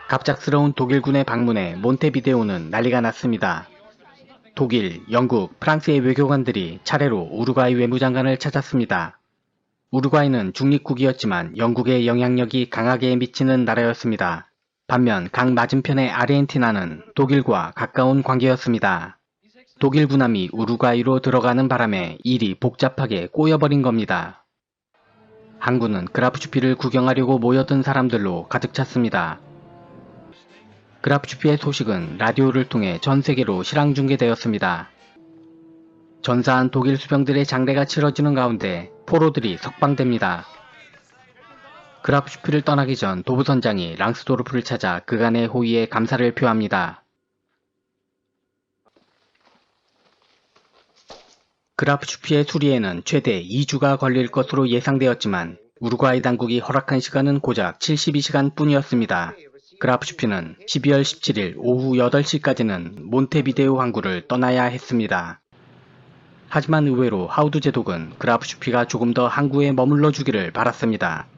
갑작스러운 독일군의 방문에 몬테비데오는 난리가 났습니다. 독일, 영국, 프랑스의 외교관들이 차례로 우루과이 외무장관을 찾았습니다. 우루과이는 중립국이었지만 영국의 영향력이 강하게 미치는 나라였습니다. 반면 강 맞은편의 아르헨티나는 독일과 가까운 관계였습니다. 독일 군함이 우루과이로 들어가는 바람에 일이 복잡하게 꼬여버린 겁니다. 항구는 그라프슈피를 구경하려고 모여든 사람들로 가득 찼습니다. 그라프슈피의 소식은 라디오를 통해 전 세계로 실황 중계되었습니다. 전사한 독일 수병들의 장례가 치러지는 가운데 포로들이 석방됩니다. 그라프슈피를 떠나기 전 도부 선장이 랑스도르프를 찾아 그간의 호의에 감사를 표합니다. 그라프슈피의 수리에는 최대 2주가 걸릴 것으로 예상되었지만 우루과이 당국이 허락한 시간은 고작 72시간 뿐이었습니다. 그라프슈피는 12월 17일 오후 8시까지는 몬테비데오 항구를 떠나야 했습니다. 하지만 의외로 하우드 제독은 그라프슈피가 조금 더 항구에 머물러 주기를 바랐습니다.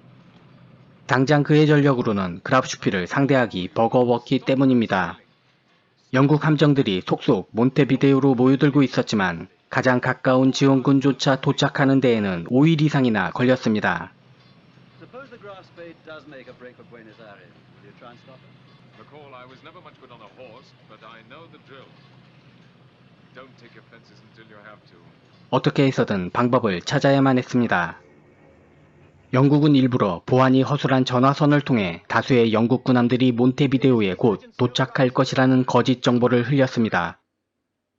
당장 그의 전력으로는 그라프슈피를 상대하기 버거웠기 때문입니다. 영국 함정들이 속속 몬테비데오로 모여들고 있었지만 가장 가까운 지원군조차 도착하는 데에는 5일 이상이나 걸렸습니다. 어떻게 해서든 방법을 찾아야만 했습니다. 영국은 일부러 보안이 허술한 전화선을 통해 다수의 영국 군함들이 몬테비데오에 곧 도착할 것이라는 거짓 정보를 흘렸습니다.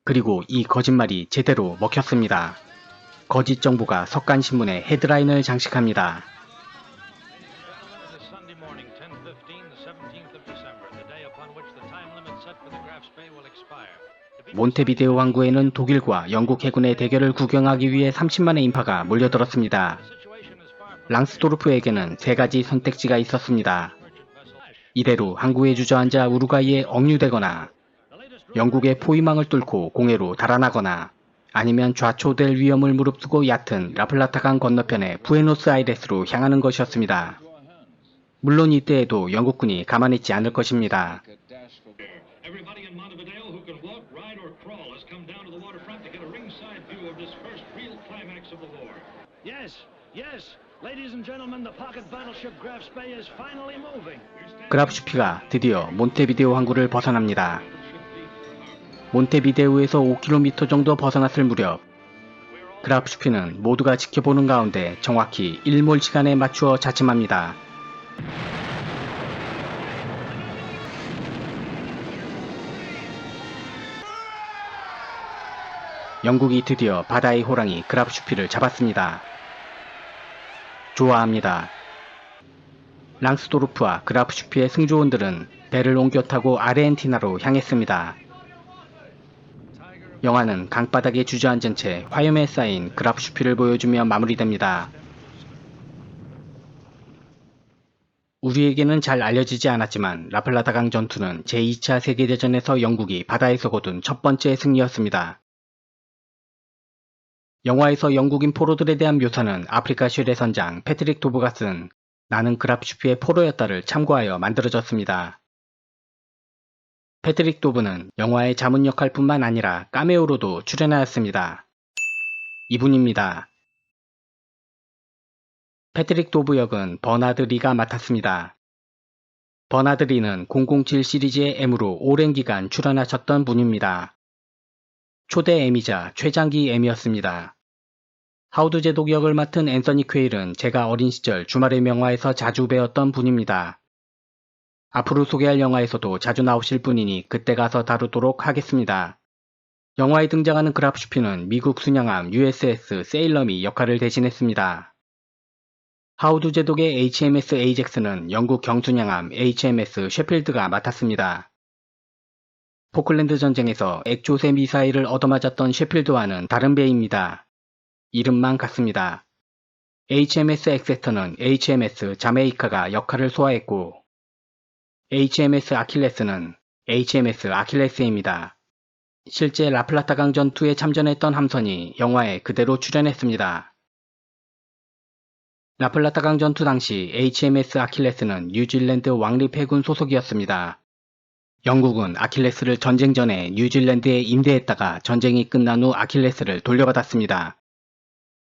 그리고 이 거짓말이 제대로 먹혔습니다. 거짓 정보가 석간신문의 헤드라인을 장식합니다. 몬테비데오 항구에는 독일과 영국 해군의 대결을 구경하기 위해 30만의 인파가 몰려들었습니다. 랑스도르프에게는 3가지 선택지가 있었습니다. 이대로 항구에 주저앉아 우루과이에 억류되거나 영국의 포위망을 뚫고 공해로 달아나거나 아니면 좌초될 위험을 무릅쓰고 얕은 라플라타강 건너편의 부에노스아이레스로 향하는 것이었습니다. 물론 이때에도 영국군이 가만히 있지 않을 것입니다. 그라프슈피가 드디어 몬테비데오 항구를 벗어납니다. 몬테비데오에서 5km 정도 벗어났을 무렵 그라프슈피는 모두가 지켜보는 가운데 정확히 1몰 시간에 맞추어 자침합니다. 영국이 드디어 바다의 호랑이 그라프슈피를 잡았습니다. 좋아합니다. 랑스도르프와 그라프슈피의 승조원들은 배를 옮겨 타고 아르헨티나로 향했습니다. 영화는 강바닥에 주저앉은 채 화염에 쌓인 그라프슈피를 보여주며 마무리됩니다. 우리에게는 잘 알려지지 않았지만 라플라타강 전투는 제2차 세계대전에서 영국이 바다에서 거둔 첫 번째 승리였습니다. 영화에서 영국인 포로들에 대한 묘사는 아프리카 쉘의 선장 패트릭 도브가 쓴 나는 그라프슈피의 포로였다를 참고하여 만들어졌습니다. 패트릭 도브는 영화의 자문 역할뿐만 아니라 카메오로도 출연하였습니다. 이분입니다. 패트릭 도브 역은 버나드 리가 맡았습니다. 버나드 리는 007 시리즈의 M으로 오랜 기간 출연하셨던 분입니다. 초대 M이자 최장기 M이었습니다. 하우드 제독 역을 맡은 앤서니 퀘일은 제가 어린 시절 주말의 명화에서 자주 배웠던 분입니다. 앞으로 소개할 영화에서도 자주 나오실 분이니 그때 가서 다루도록 하겠습니다. 영화에 등장하는 그라프슈피는 미국 순양함 USS 세일럼이 역할을 대신했습니다. 하우드 제독의 HMS 에이젝스는 영국 경순양함 HMS 셰필드가 맡았습니다. 포클랜드 전쟁에서 액조세 미사일을 얻어맞았던 셰필드와는 다른 배입니다. 이름만 같습니다. HMS 엑세터는 HMS 자메이카가 역할을 소화했고 HMS 아킬레스는 HMS 아킬레스입니다. 실제 라플라타강 전투에 참전했던 함선이 영화에 그대로 출연했습니다. 라플라타강 전투 당시 HMS 아킬레스는 뉴질랜드 왕립 해군 소속이었습니다. 영국은 아킬레스를 전쟁 전에 뉴질랜드에 임대했다가 전쟁이 끝난 후 아킬레스를 돌려받았습니다.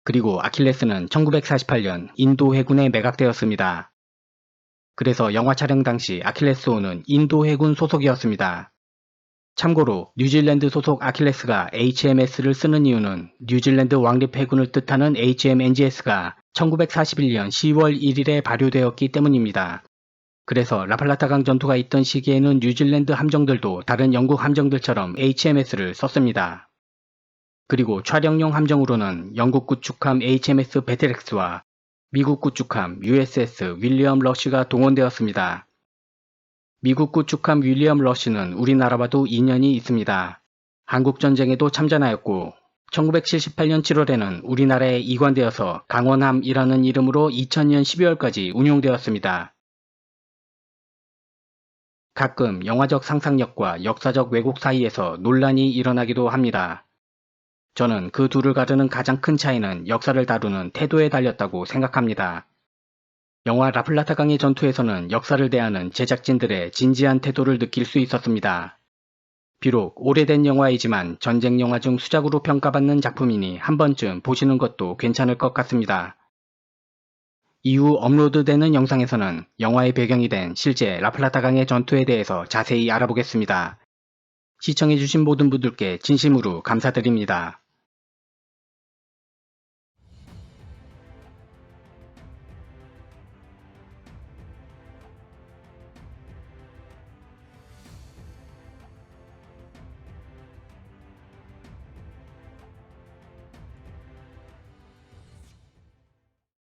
그리고 아킬레스는 1948년 인도 해군에 매각되었습니다. 그래서 영화 촬영 당시 아킬레스호는 인도 해군 소속이었습니다. 참고로 뉴질랜드 소속 아킬레스가 HMS를 쓰는 이유는 뉴질랜드 왕립 해군을 뜻하는 HMNGS가 1941년 10월 1일에 발효되었기 때문입니다. 그래서 라플라타강 전투가 있던 시기에는 뉴질랜드 함정들도 다른 영국 함정들처럼 HMS를 썼습니다. 그리고 촬영용 함정으로는 영국 구축함 HMS 배틀엑스와 미국 구축함 USS 윌리엄 러쉬가 동원되었습니다. 미국 구축함 윌리엄 러쉬는 우리나라와도 인연이 있습니다. 한국전쟁에도 참전하였고 1978년 7월에는 우리나라에 이관되어서 강원함이라는 이름으로 2000년 12월까지 운용되었습니다. 가끔 영화적 상상력과 역사적 왜곡 사이에서 논란이 일어나기도 합니다. 저는 그 둘을 가르는 가장 큰 차이는 역사를 다루는 태도에 달렸다고 생각합니다. 영화 라플라타강의 전투에서는 역사를 대하는 제작진들의 진지한 태도를 느낄 수 있었습니다. 비록 오래된 영화이지만 전쟁 영화 중 수작으로 평가받는 작품이니 한 번쯤 보시는 것도 괜찮을 것 같습니다. 이후 업로드되는 영상에서는 영화의 배경이 된 실제 라플라타강의 전투에 대해서 자세히 알아보겠습니다. 시청해주신 모든 분들께 진심으로 감사드립니다.